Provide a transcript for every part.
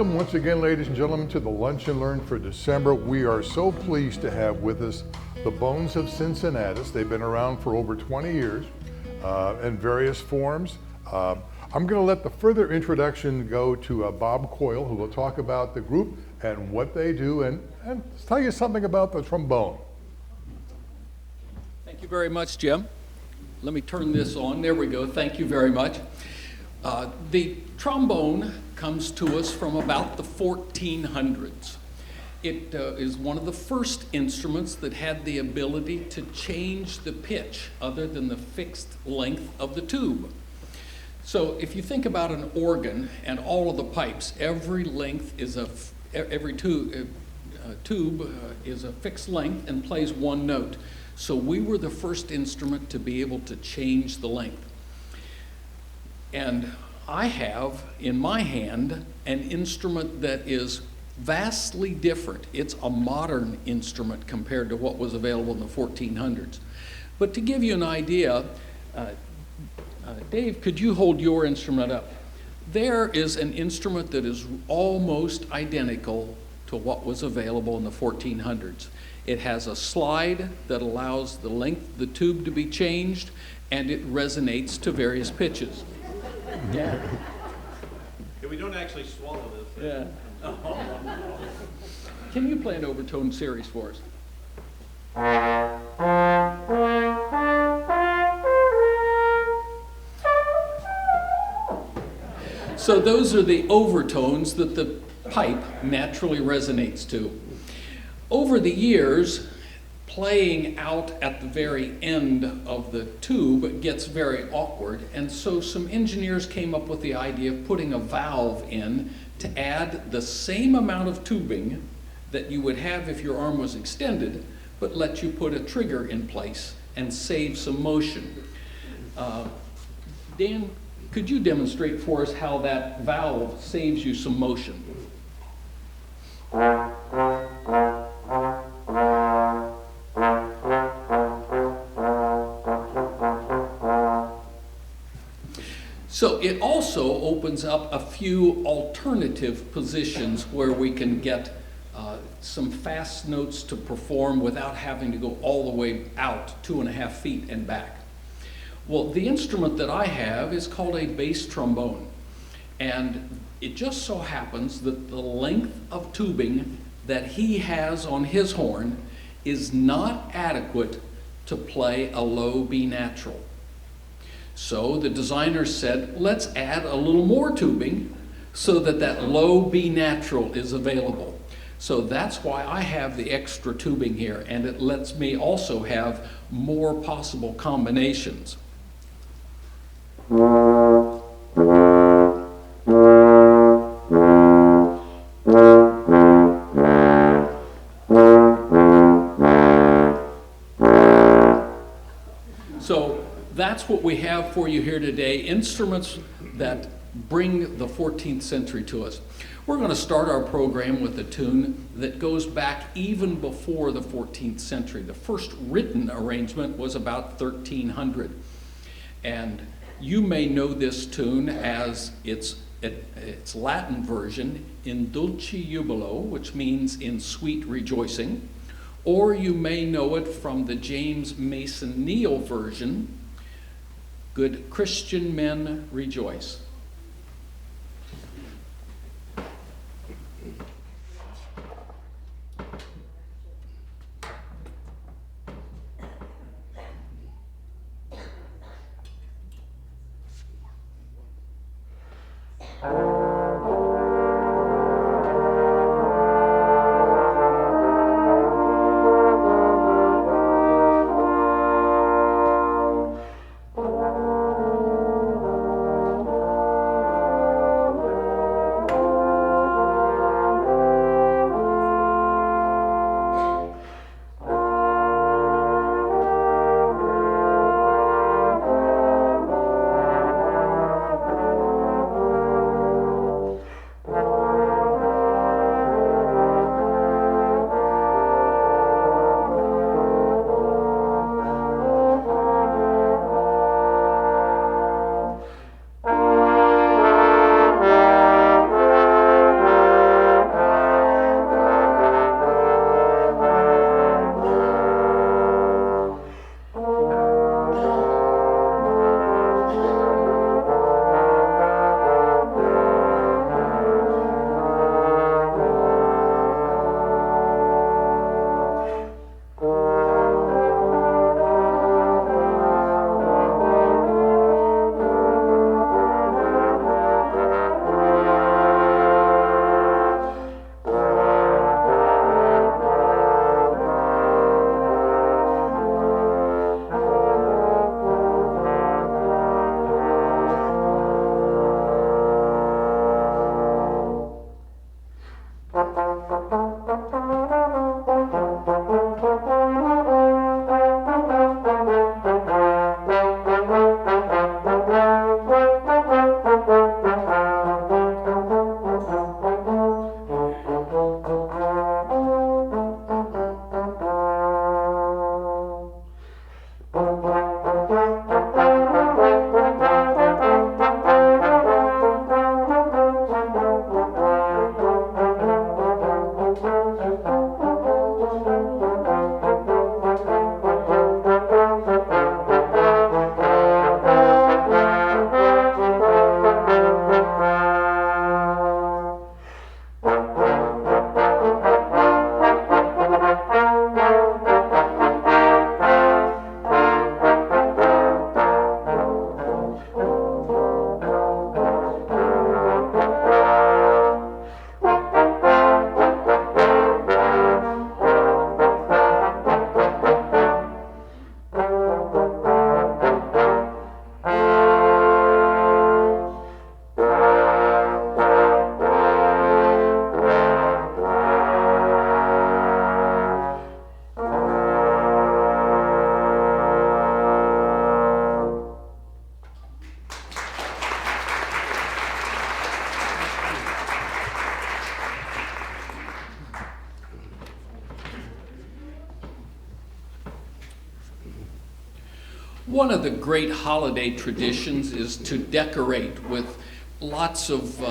Welcome once again, ladies and gentlemen, to the Lunch and Learn for December. We are so pleased to have with us the Bones of Cincinnatus. They've been around for over 20 years in various forms. I'm going to let the further introduction go to Bob Coyle, who will talk about the group and what they do and tell you something about the trombone. Thank you very much, Jim. Let me turn this on. There we go. Thank you very much. The trombone comes to us from about the 1400s. It is one of the first instruments that had the ability to change the pitch other than the fixed length of the tube. So if you think about an organ and all of the pipes, every length is every tube is a fixed length and plays one note. So we were the first instrument to be able to change the length. And I have in my hand an instrument that is vastly different. It's a modern instrument compared to what was available in the 1400s. But to give you an idea, Dave, could you hold your instrument up? There is an instrument that is almost identical to what was available in the 1400s. It has a slide that allows the length of the tube to be changed, and it resonates to various pitches. Yeah. We don't actually swallow this. Yeah. Can you play an overtone series for us? So those are the overtones that the pipe naturally resonates to. Over the years, playing out at the very end of the tube gets very awkward, and so some engineers came up with the idea of putting a valve in to add the same amount of tubing that you would have if your arm was extended, but let you put a trigger in place and save some motion. Dan, could you demonstrate for us how that valve saves you some motion? So it also opens up a few alternative positions where we can get some fast notes to perform without having to go all the way out 2.5 feet and back. Well, the instrument that I have is called a bass trombone, and it just so happens that the length of tubing that he has on his horn is not adequate to play a low B natural. So the designer said, let's add a little more tubing so that that low B natural is available. So that's why I have the extra tubing here, and it lets me also have more possible combinations. So that's what we have for you here today, instruments that bring the 14th century to us. We're going to start our program with a tune that goes back even before the 14th century. The first written arrangement was about 1300. And you may know this tune as its Latin version, In Dulce Jubilo, which means in sweet rejoicing. Or you may know it from the James Mason Neal version, Good Christian Men Rejoice. One of the great holiday traditions is to decorate with lots of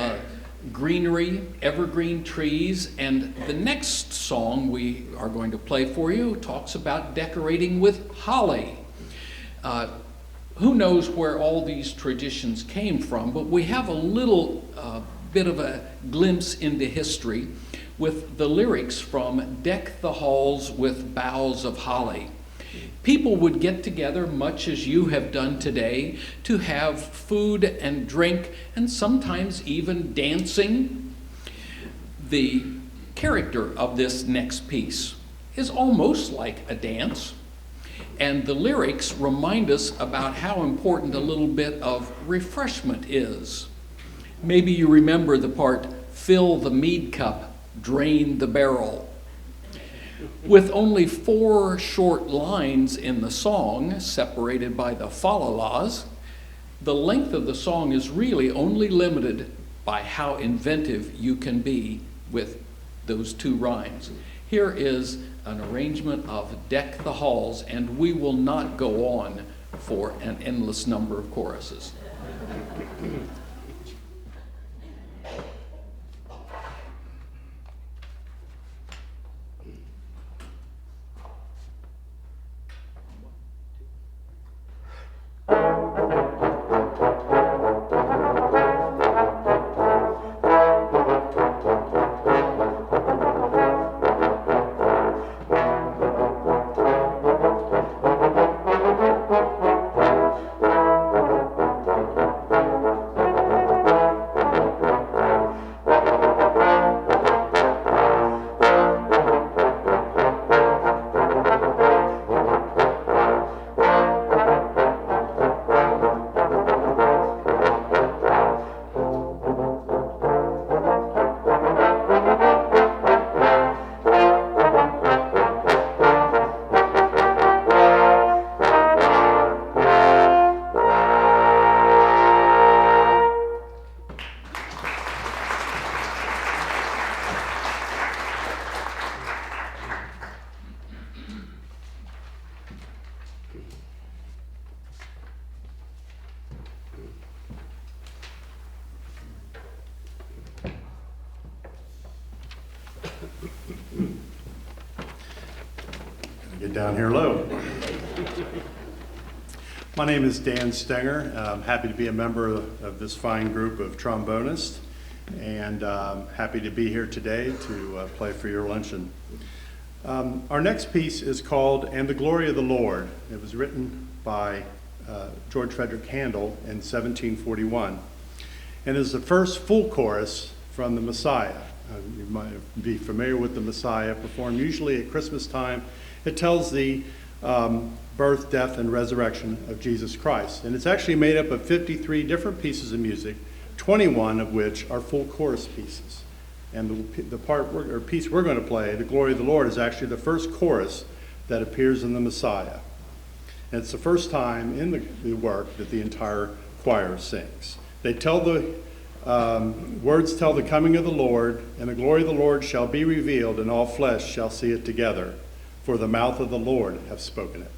greenery, evergreen trees, and the next song we are going to play for you talks about decorating with holly. Who knows where all these traditions came from, but we have a little bit of a glimpse into history with the lyrics from "Deck the Halls with Boughs of Holly." People would get together, much as you have done today, to have food and drink, and sometimes even dancing. The character of this next piece is almost like a dance, and the lyrics remind us about how important a little bit of refreshment is. Maybe you remember the part, "Fill the mead cup, drain the barrel." With only 4 short lines in the song, separated by the fa-la-las, the length of the song is really only limited by how inventive you can be with those 2 rhymes. Here is an arrangement of "Deck the Halls," and we will not go on for an endless number of choruses. Get down here low. My name is Dan Stenger. I'm happy to be a member of this fine group of trombonists, and happy to be here today to play for your luncheon. Our next piece is called "And the Glory of the Lord." It was written by George Frederick Handel in 1741, and is the first full chorus from the Messiah. You might be familiar with the Messiah, performed usually at Christmas time. It tells the birth, death, and resurrection of Jesus Christ. And it's actually made up of 53 different pieces of music, 21 of which are full chorus pieces. And the piece we're going to play, "The Glory of the Lord," is actually the first chorus that appears in the Messiah. And it's the first time in the work that the entire choir sings. They tell the words tell the coming of the Lord, and the glory of the Lord shall be revealed, and all flesh shall see it together. For the mouth of the Lord hath spoken it.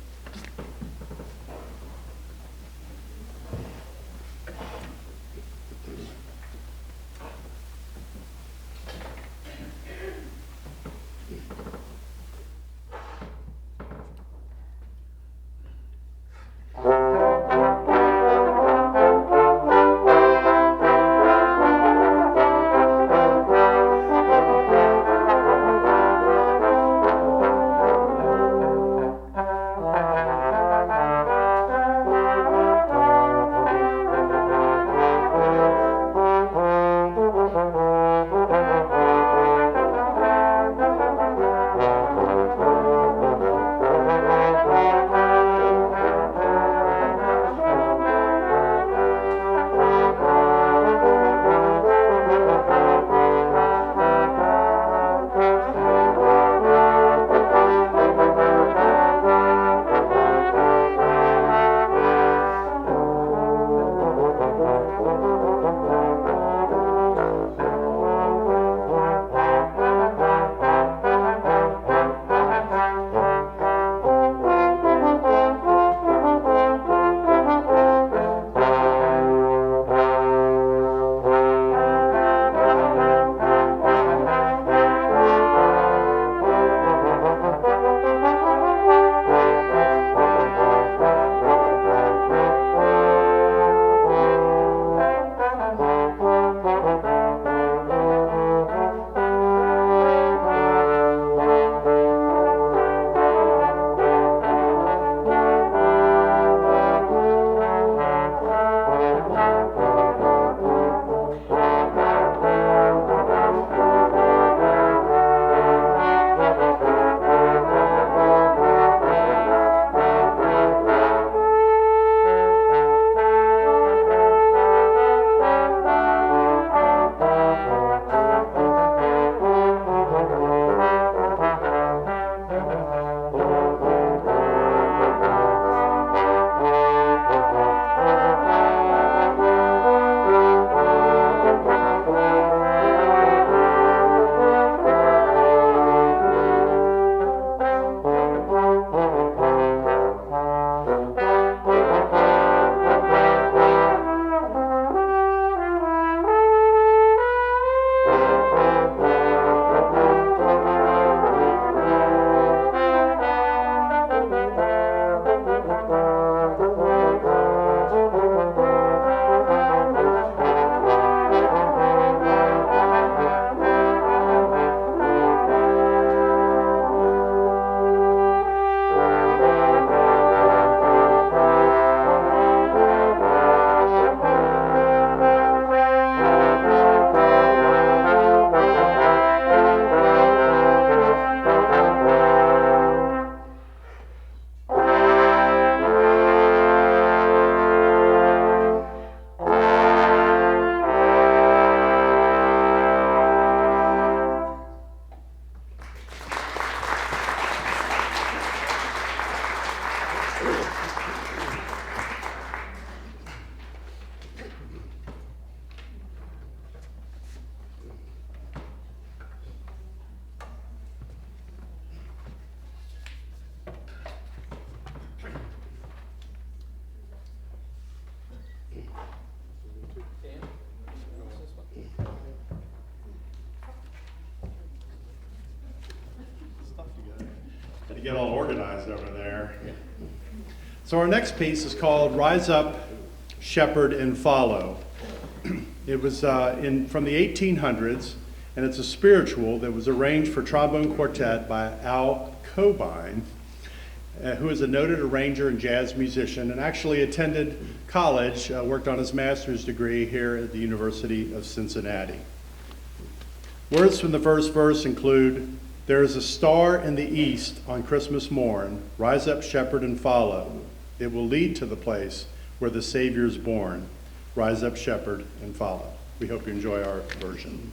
to get all organized over there. So our next piece is called Rise Up, Shepherd and Follow. It was from the 1800s, and it's a spiritual that was arranged for trombone quartet by Al Cobine, who is a noted arranger and jazz musician and actually attended college, worked on his master's degree here at the University of Cincinnati. Words from the first verse include, "There is a star in the east on Christmas morn. Rise up, shepherd, and follow. It will lead to the place where the Savior's born. Rise up, shepherd, and follow." We hope you enjoy our version.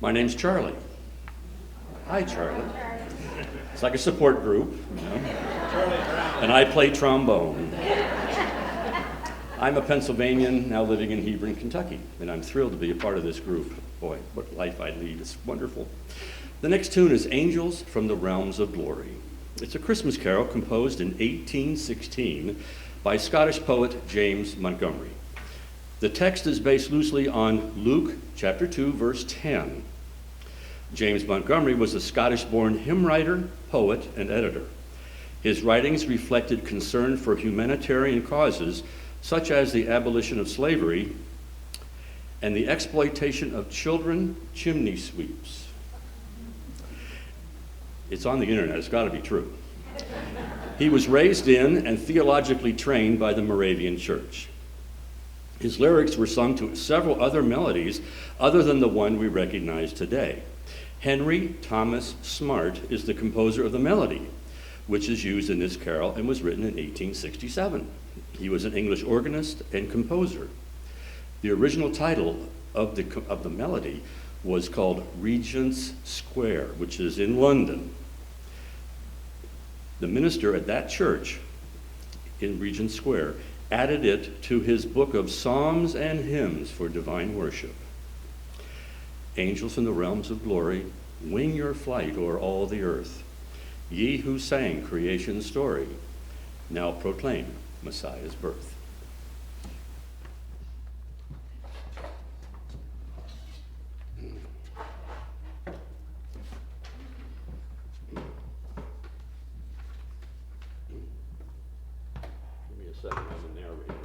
My name's Charlie. Hi, Charlie. It's like a support group, you know. And I play trombone. I'm a Pennsylvanian now living in Hebron, Kentucky, and I'm thrilled to be a part of this group. Boy, what life I lead. It's wonderful. The next tune is Angels from the Realms of Glory. It's a Christmas carol composed in 1816 by Scottish poet James Montgomery. The text is based loosely on Luke chapter 2, verse 10. James Montgomery was a Scottish-born hymn writer, poet, and editor. His writings reflected concern for humanitarian causes such as the abolition of slavery and the exploitation of children chimney sweeps. It's on the internet, it's got to be true. He was raised in and theologically trained by the Moravian Church. His lyrics were sung to several other melodies other than the one we recognize today. Henry Thomas Smart is the composer of the melody, which is used in this carol and was written in 1867. He was an English organist and composer. The original title of the melody was called Regent's Square, which is in London. The minister at that church in Regent Square added it to his book of psalms and hymns for divine worship. Angels in the realms of glory, wing your flight o'er all the earth. Ye who sang creation's story, now proclaim Messiah's birth. Give me a second, I'm a narrator.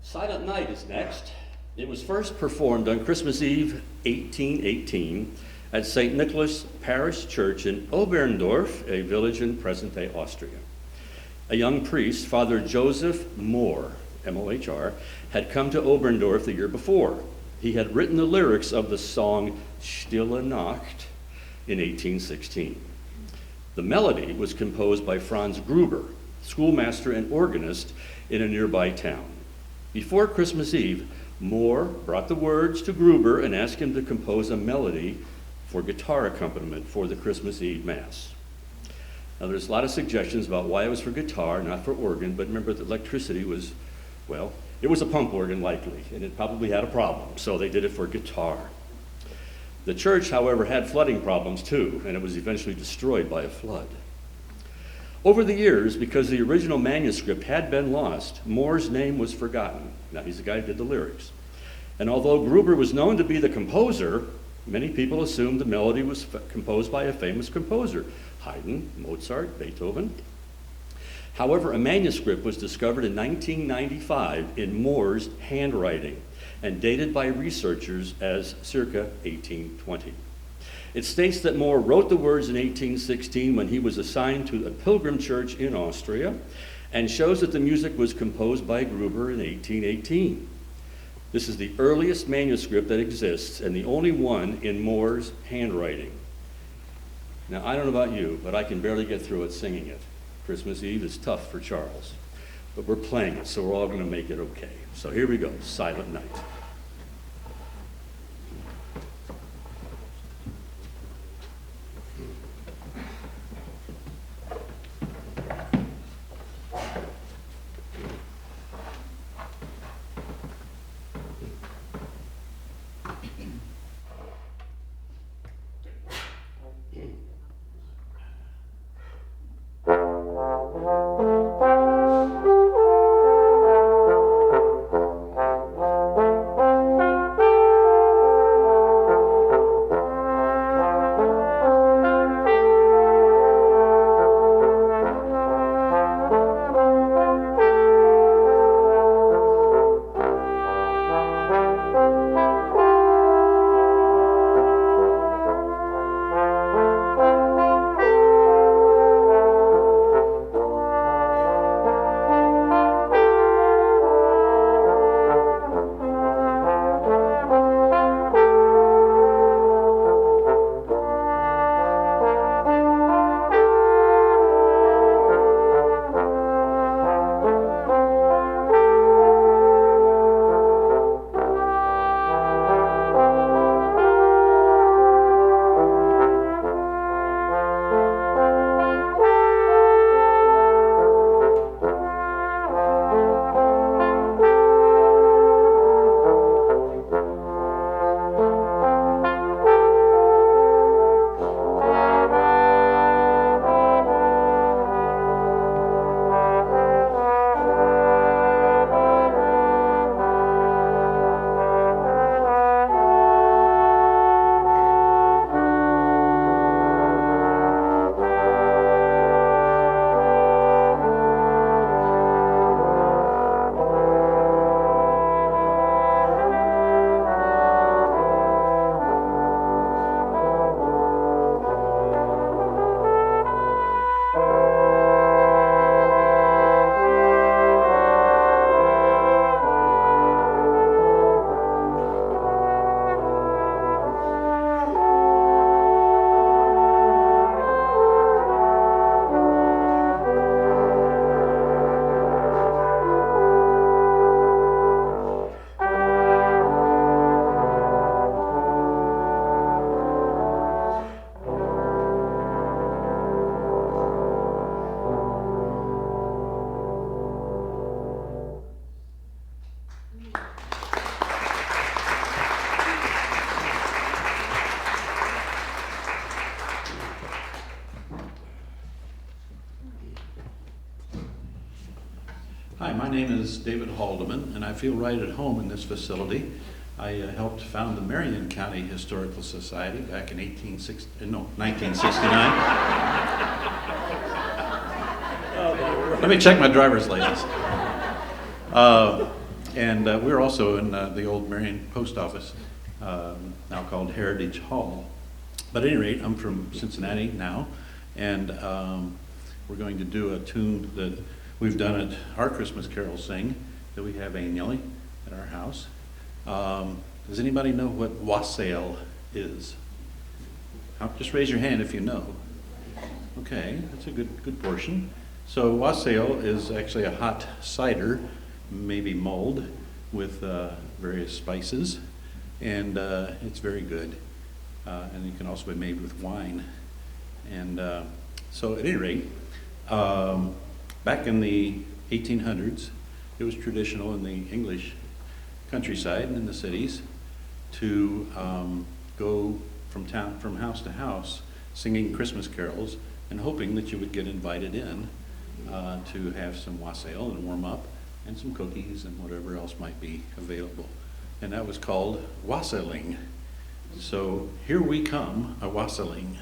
Silent Night is next. It was first performed on Christmas Eve, 1818, at St. Nicholas Parish Church in Oberndorf, a village in present-day Austria. A young priest, Father Joseph Mohr, M-O-H-R, had come to Oberndorf the year before. He had written the lyrics of the song Stille Nacht in 1816. The melody was composed by Franz Gruber, schoolmaster and organist in a nearby town. Before Christmas Eve, Mohr brought the words to Gruber and asked him to compose a melody for guitar accompaniment for the Christmas Eve Mass. Now there's a lot of suggestions about why it was for guitar, not for organ, but remember that electricity was, well, it was a pump organ likely, and it probably had a problem, so they did it for guitar. The church, however, had flooding problems too, and it was eventually destroyed by a flood. Over the years, because the original manuscript had been lost, Mohr's name was forgotten. Now, he's the guy who did the lyrics. And although Gruber was known to be the composer, many people assumed the melody was composed by a famous composer, Haydn, Mozart, Beethoven. However, a manuscript was discovered in 1995 in Mohr's handwriting and dated by researchers as circa 1820. It states that Mohr wrote the words in 1816 when he was assigned to a pilgrim church in Austria, and shows that the music was composed by Gruber in 1818. This is the earliest manuscript that exists and the only one in Mohr's handwriting. Now, I don't know about you, but I can barely get through it singing it. Christmas Eve is tough for Charles, but we're playing it, so we're all going to make it okay. So here we go, Silent Night. Hi, my name is David Haldeman, and I feel right at home in this facility. I helped found the Marion County Historical Society back in 1969. Let me check my driver's license. And we're also in the old Marion Post Office, now called Heritage Hall. But at any rate, I'm from Cincinnati now, and we're going to do a tune that we've done at our Christmas Carol Sing that we have annually at our house. Does anybody know what wassail is? Just raise your hand if you know. Okay, that's a good portion. So wassail is actually a hot cider, maybe mulled, with various spices, and it's very good. And it can also be made with wine. And so at any rate, back in the 1800s, it was traditional in the English countryside and in the cities to go from house to house singing Christmas carols and hoping that you would get invited in to have some wassail and warm up and some cookies and whatever else might be available. And that was called wassailing. So here we come, a wassailing.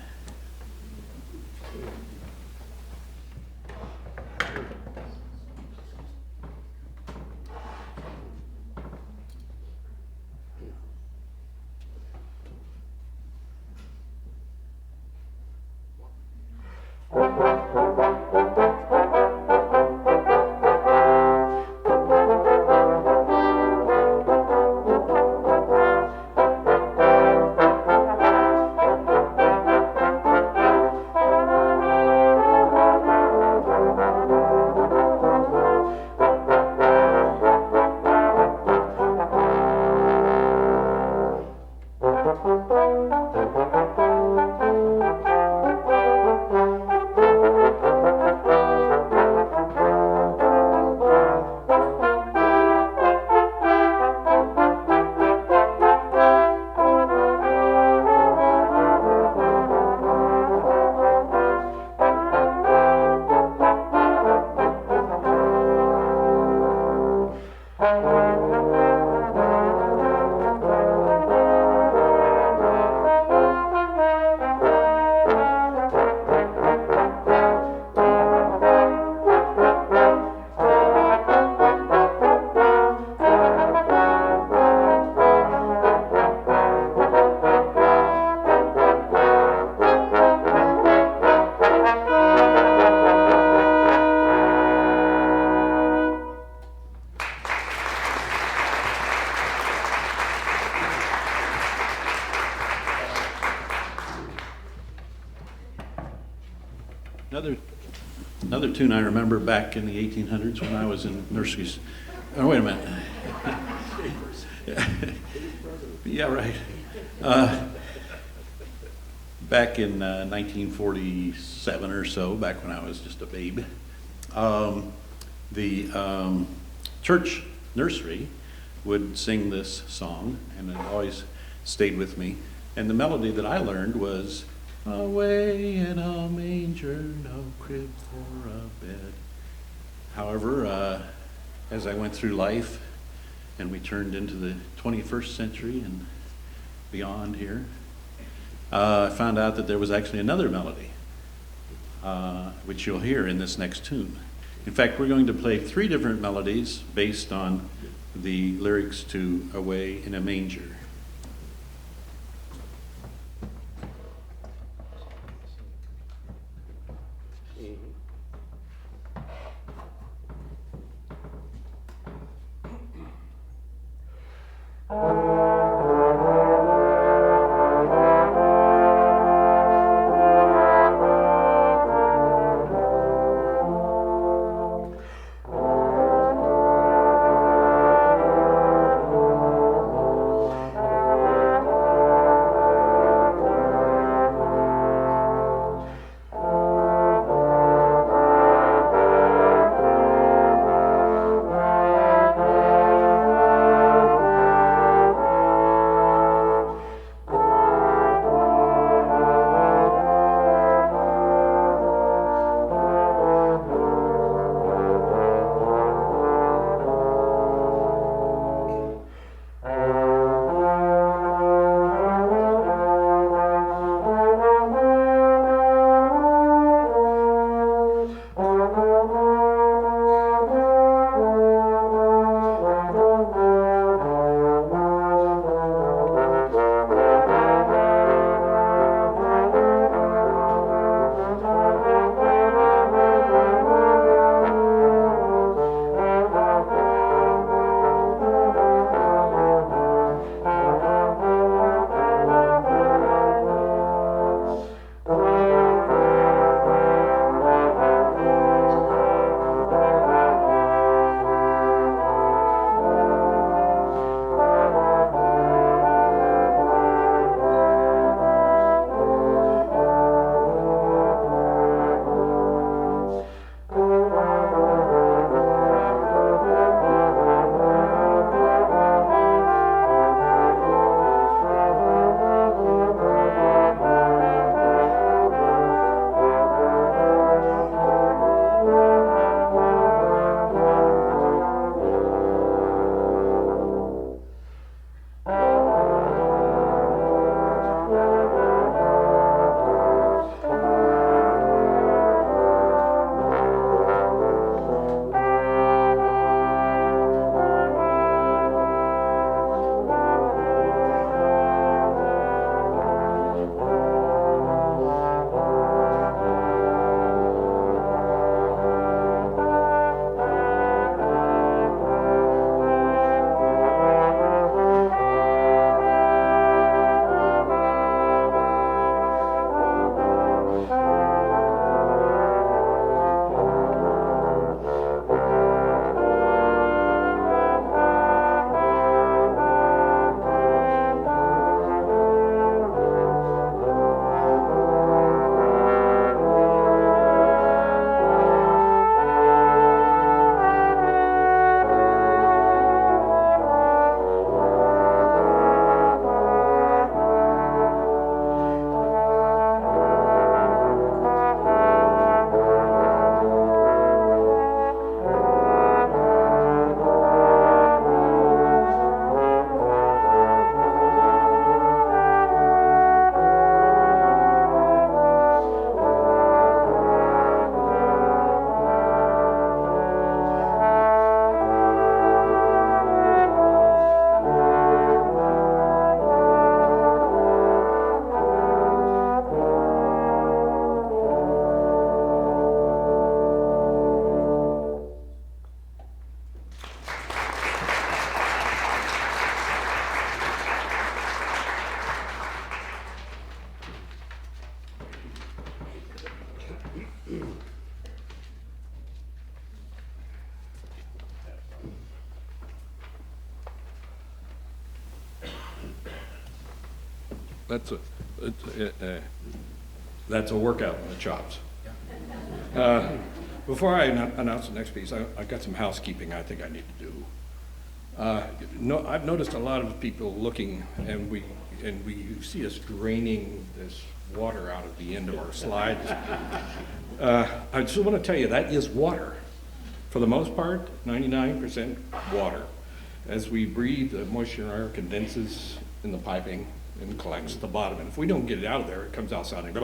Another tune I remember back in the 1800s when I was in nurseries. Oh, wait a minute. Yeah, right. Back in 1947 or so, back when I was just a babe, the church nursery would sing this song, and it always stayed with me. And the melody that I learned was, "Away in a manger, no crib for a bed." However, as I went through life and we turned into the 21st century and beyond here, I found out that there was actually another melody, which you'll hear in this next tune. In fact, we're going to play 3 different melodies based on the lyrics to "Away in a Manger." that's a workout in the chops. Before I announce the next piece, I've got some housekeeping I think I need to do. I've noticed a lot of people looking, and we see us draining this water out of the end of our slides. I just want to tell you, that is water. For the most part, 99% water. As we breathe, the moisture in our air condenses in the piping and collects at the bottom. And if we don't get it out of there, it comes out sounding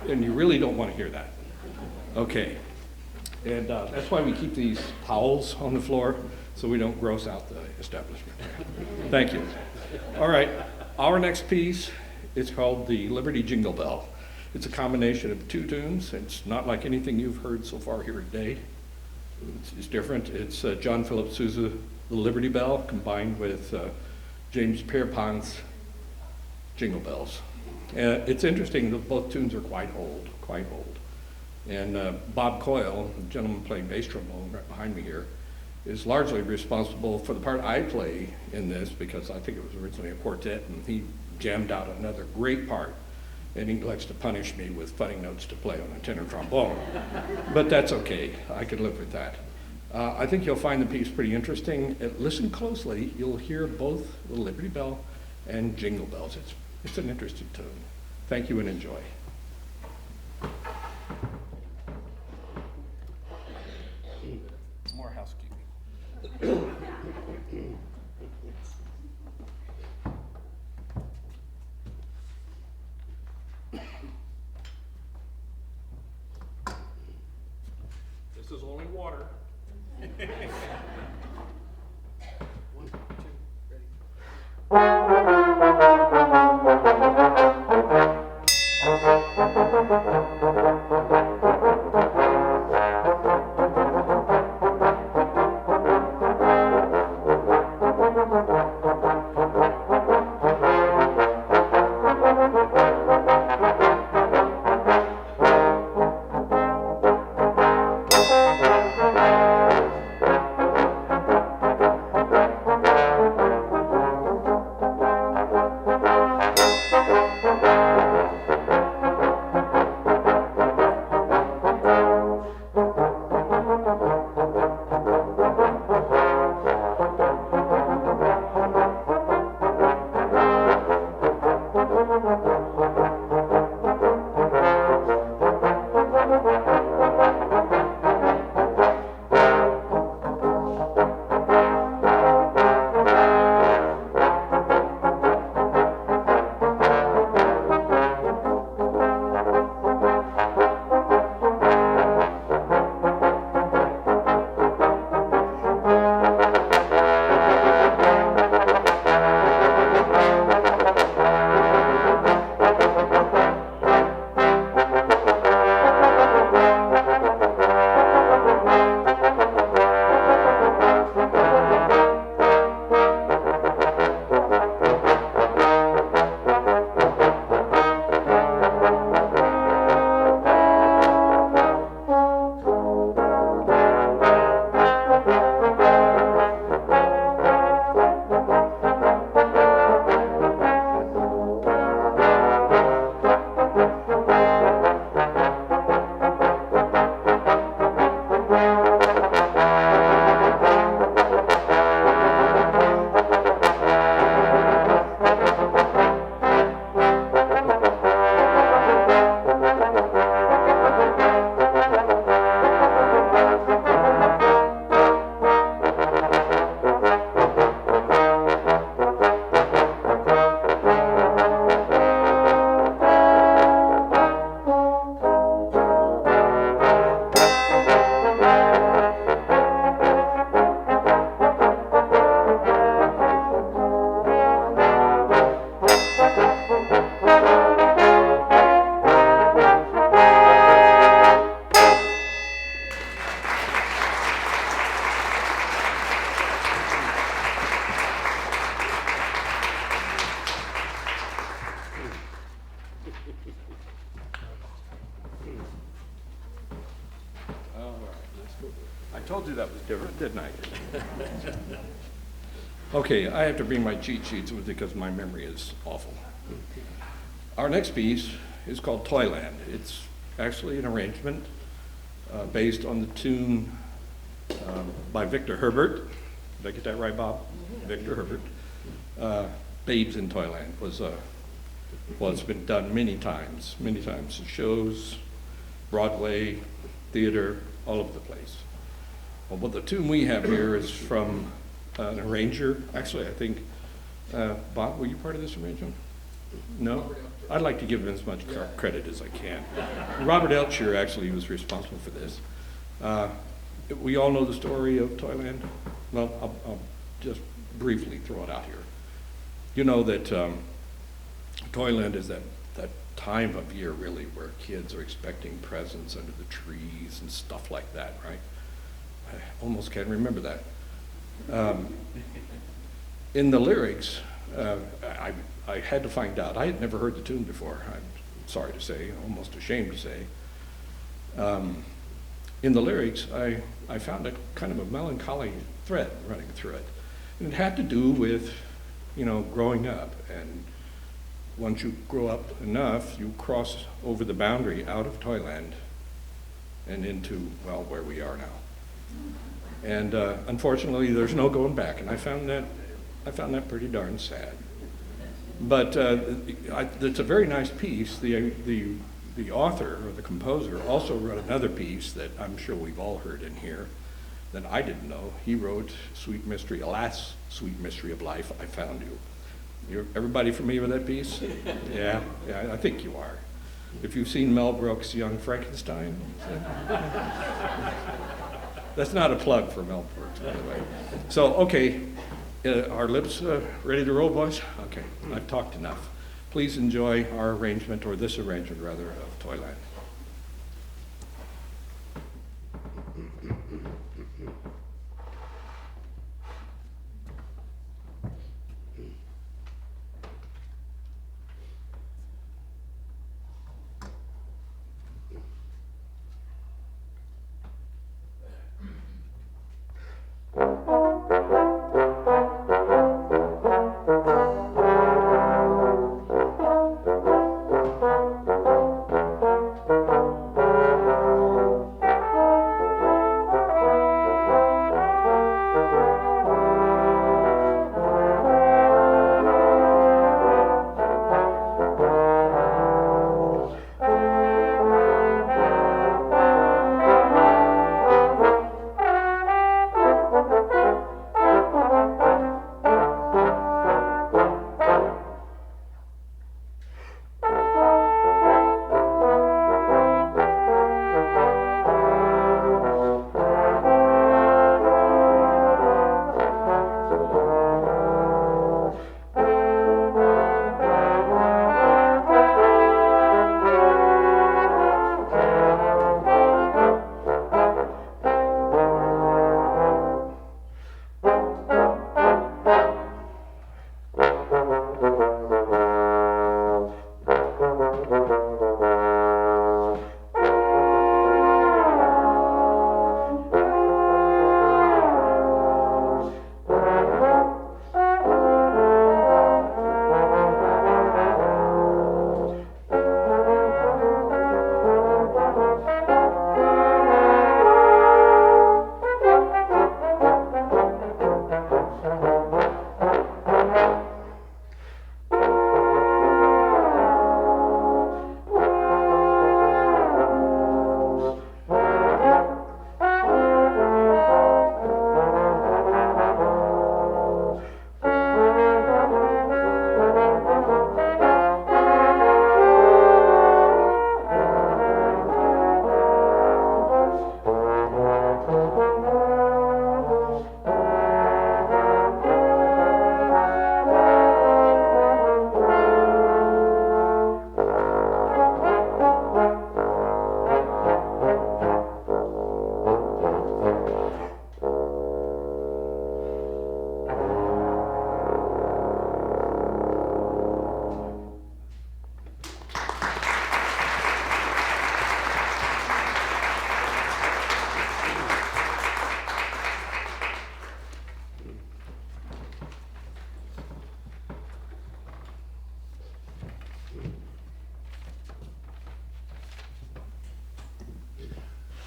and you really don't want to hear that. Okay. And that's why we keep these towels on the floor, so we don't gross out the establishment. Thank you. All right, our next piece is called the Liberty Jingle Bell. It's a combination of two tunes. It's not like anything you've heard so far here today. It's different. It's John Philip Sousa, the Liberty Bell, combined with James Pierpont's Jingle Bells. It's interesting that both tunes are quite old. And Bob Coyle, the gentleman playing bass trombone right behind me here, is largely responsible for the part I play in this, because I think it was originally a quartet, and he jammed out another great part. And he likes to punish me with funny notes to play on a tenor trombone. But that's okay, I could live with that. I think you'll find the piece pretty interesting. Listen closely, you'll hear both the Liberty Bell and Jingle Bells. It's an interesting tune. Thank you and enjoy. More housekeeping. This is only water. One, two, ready. I told you that was different, didn't I? Okay, I have to bring my cheat sheets because my memory is awful. Our next piece is called Toyland. It's actually an arrangement based on the tune by Victor Herbert. Did I get that right, Bob? Victor Herbert. Babes in Toyland was, well, it's been done many times in shows, Broadway, theater, all over the place. Well, the tune we have here is from an arranger. Actually, I think, Bob, were you part of this arrangement? No? I'd like to give him as much credit as I can. Robert Elcher actually was responsible for this. We all know the story of Toyland. Well, I'll just briefly throw it out here. You know that Toyland is that time of year really where kids are expecting presents under the trees and stuff like that, right? I almost can't remember that. In the lyrics, I had to find out. I had never heard the tune before. I'm sorry to say, almost ashamed to say. In the lyrics, I found a kind of a melancholy thread running through it. And it had to do with, you know, growing up. And once you grow up enough, you cross over the boundary out of Toyland and into, well, where we are now. And unfortunately, there's no going back. And I found that pretty darn sad. But it's a very nice piece. The author or the composer also wrote another piece that I'm sure we've all heard in here that I didn't know. He wrote Sweet Mystery, Alas, Sweet Mystery of Life, I Found You. Everybody familiar with that piece? Yeah, I think you are. If you've seen Mel Brooks' Young Frankenstein. That's not a plug for Mel Brooks, by the way. So, okay, our lips ready to roll, boys? Okay, I've talked enough. Please enjoy our arrangement, or this arrangement rather, of Toyland.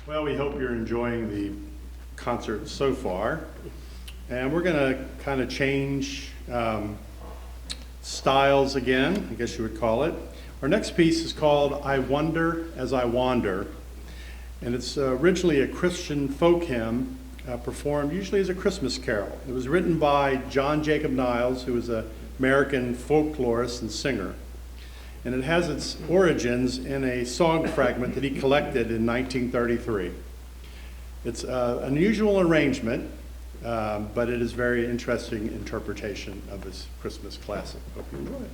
Well, we hope you're enjoying the concert so far. And we're going to kind of change styles again, I guess you would call it. Our next piece is called I Wonder as I Wander. And it's originally a Christian folk hymn performed usually as a Christmas carol. It was written by John Jacob Niles, who was an American folklorist and singer. And it has its origins in a song fragment that he collected in 1933. It's an unusual arrangement, but it is a very interesting interpretation of this Christmas classic. Hope you enjoy it.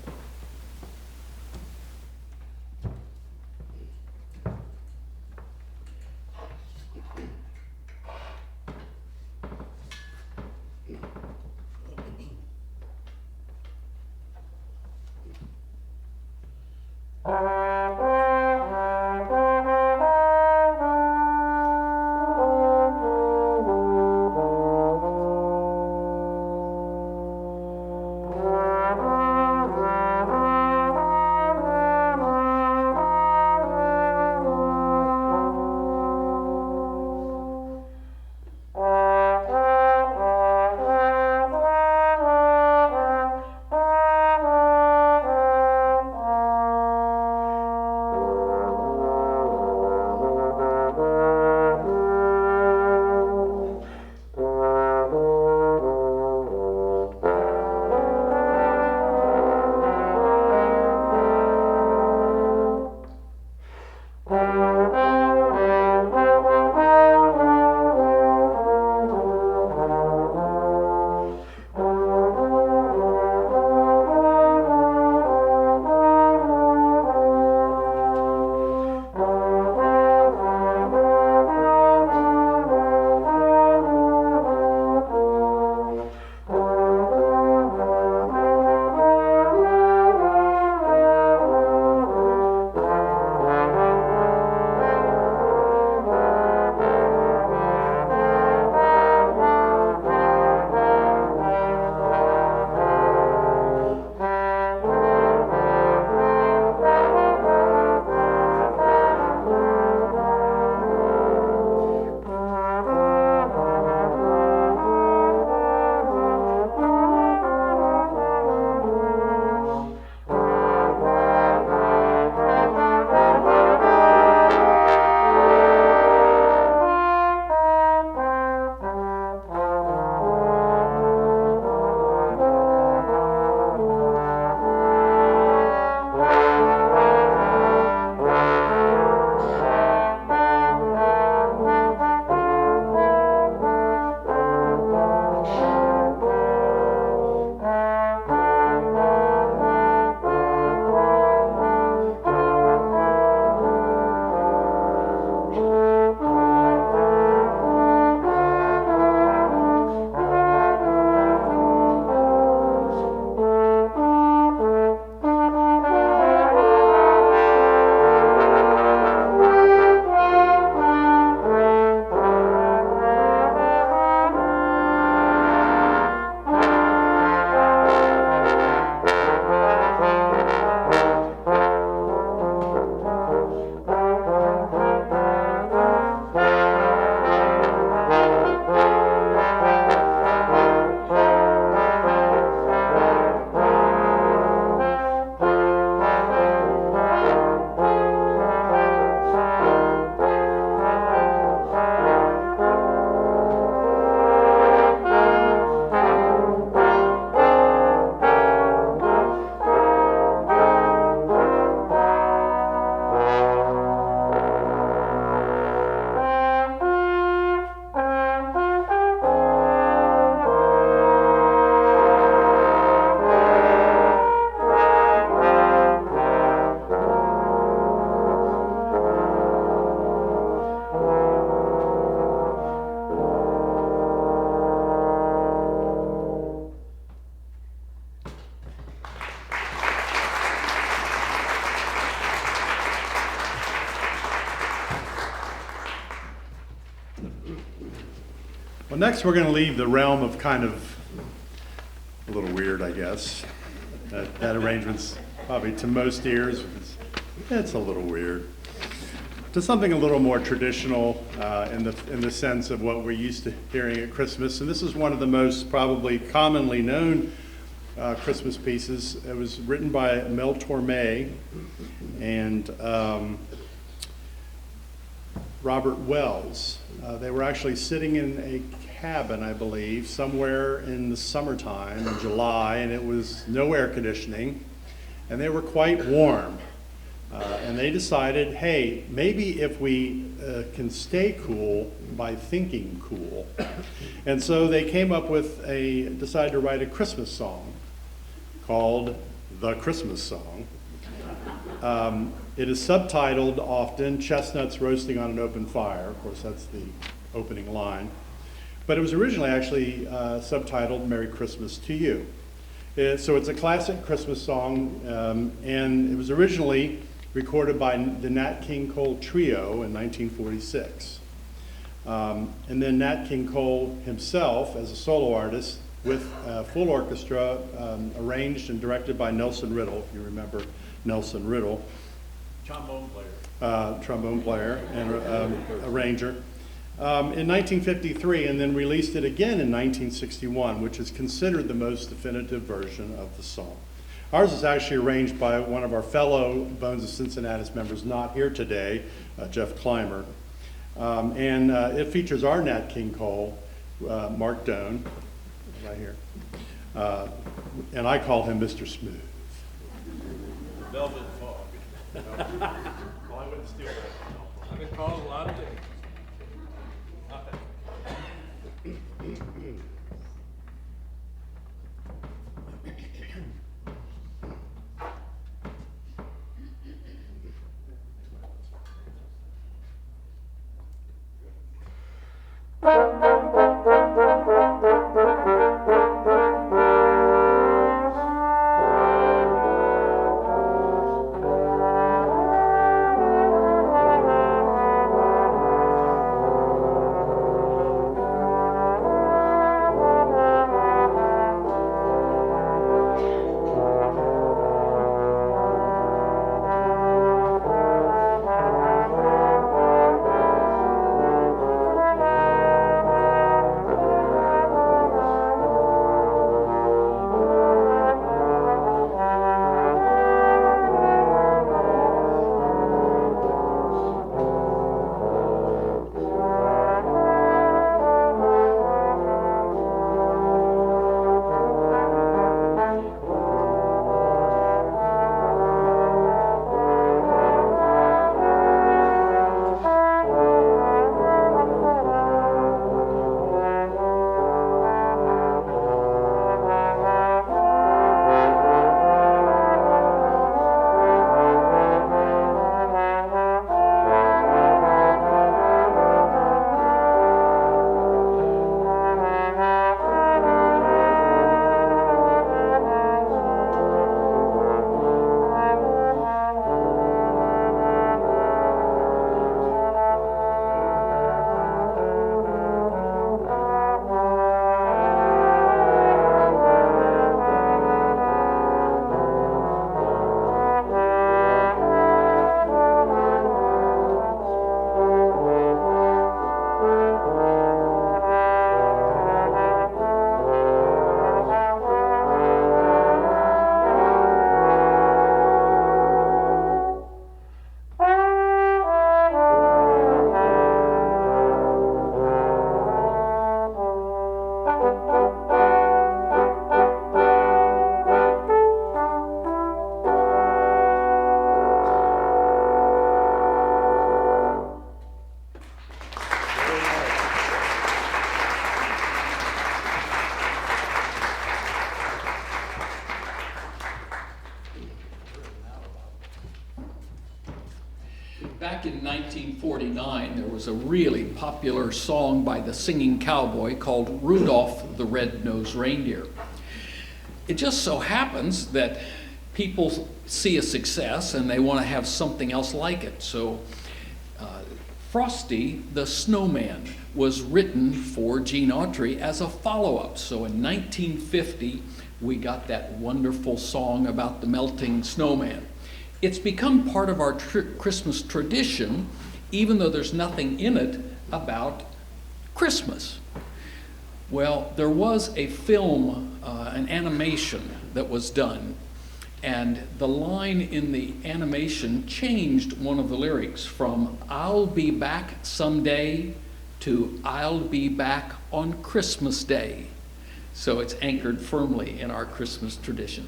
Well, next we're going to leave the realm of kind of a little weird, I guess. That arrangement's probably to most ears, it's a little weird. to something a little more traditional in the sense of what we're used to hearing at Christmas. And this is one of the most probably commonly known Christmas pieces. It was written by Mel Torme and Robert Wells. They were actually sitting in a cabin, I believe, somewhere in the summertime in July, and it was no air conditioning, and they were quite warm. And they decided, hey, maybe if we can stay cool by thinking cool. And so they came up with decided to write a Christmas song called The Christmas Song. It is subtitled often, Chestnuts Roasting on an Open Fire. Of course, that's the opening line. But it was originally actually subtitled Merry Christmas to You. So it's a classic Christmas song, and it was originally recorded by the Nat King Cole Trio in 1946. And then Nat King Cole himself, as a solo artist, with a full orchestra, arranged and directed by Nelson Riddle, if you remember Nelson Riddle. Trombone player. Trombone player and arranger. In 1953, and then released it again in 1961, which is considered the most definitive version of the song. Ours is actually arranged by one of our fellow Bones of Cincinnatus members, not here today, Jeff Clymer. And it features our Nat King Cole, Mark Doan, right here. And I call him Mr. Smooth. Velvet Fog. Well, I wouldn't steal that. I've been called a lot of things. Back in 1949, there was a really popular song by the singing cowboy called Rudolph the Red-Nosed Reindeer. It just so happens that people see a success and they want to have something else like it. So Frosty the Snowman was written for Gene Autry as a follow-up. So in 1950, we got that wonderful song about the melting snowman. It's become part of our Christmas tradition, even though there's nothing in it about Christmas. Well, there was a film, an animation that was done, and the line in the animation changed one of the lyrics from "I'll be back someday" to "I'll be back on Christmas Day." So it's anchored firmly in our Christmas tradition.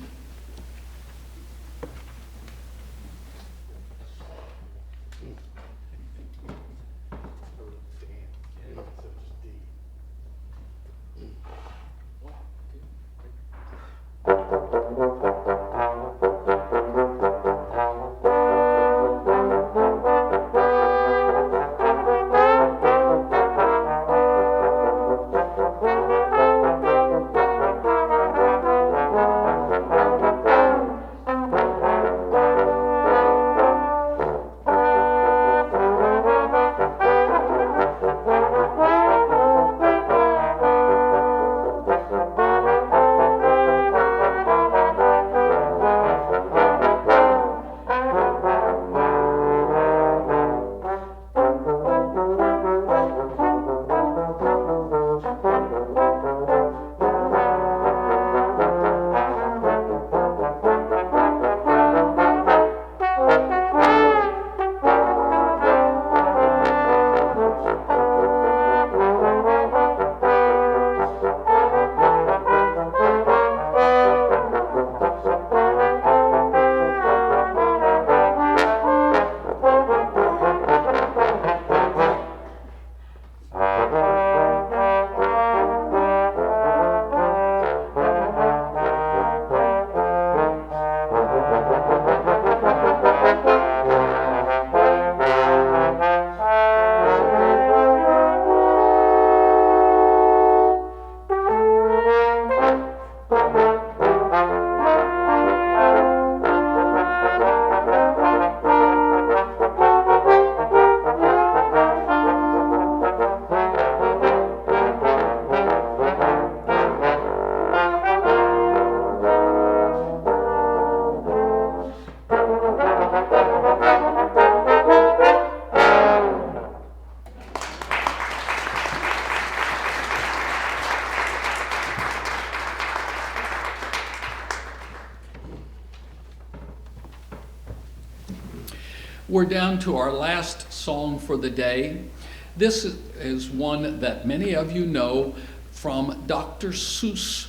We're down to our last song for the day. This is one that many of you know from Dr. Seuss,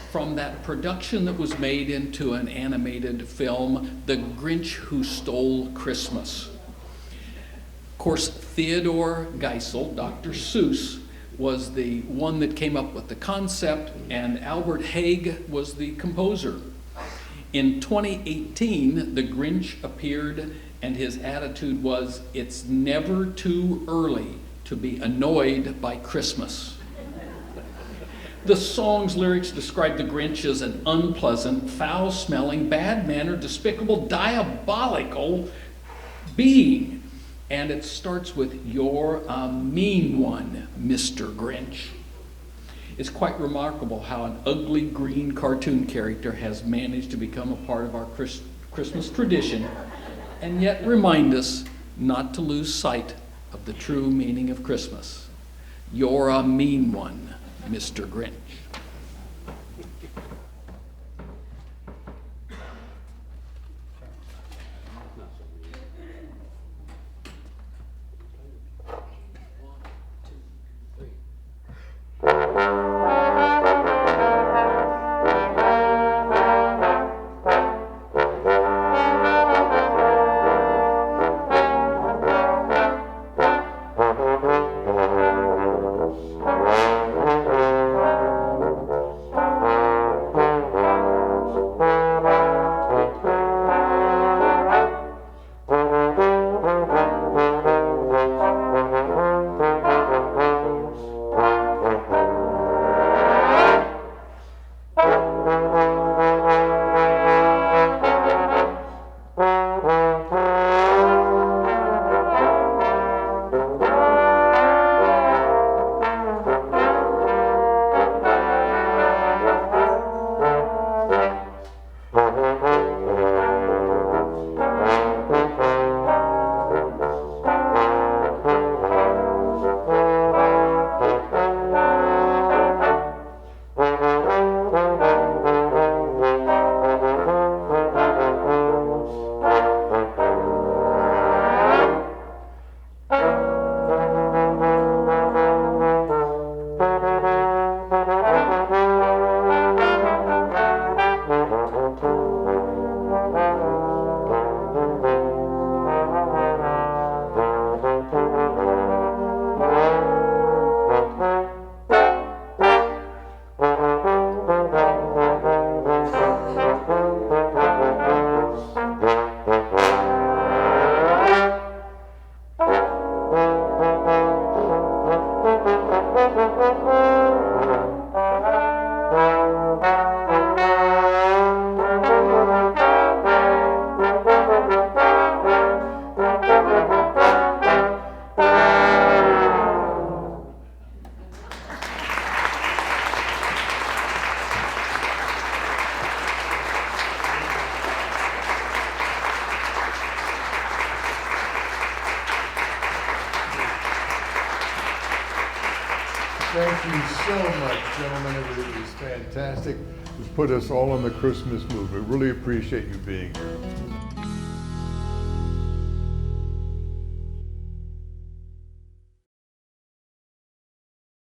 from that production that was made into an animated film, The Grinch Who Stole Christmas. Of course, Theodore Geisel, Dr. Seuss, was the one that came up with the concept, and Albert Haig was the composer. In 2018, The Grinch appeared, and his attitude was, "It's never too early to be annoyed by Christmas." The song's lyrics describe the Grinch as an unpleasant, foul-smelling, bad-mannered, despicable, diabolical being. And it starts with, "You're a mean one, Mr. Grinch." It's quite remarkable how an ugly green cartoon character has managed to become a part of our Christmas tradition, and yet remind us not to lose sight of the true meaning of Christmas. You're a mean one, Mr. Grinch. Thank you so much, gentlemen. It was fantastic. It's put us all in the Christmas mood. We really appreciate you being here.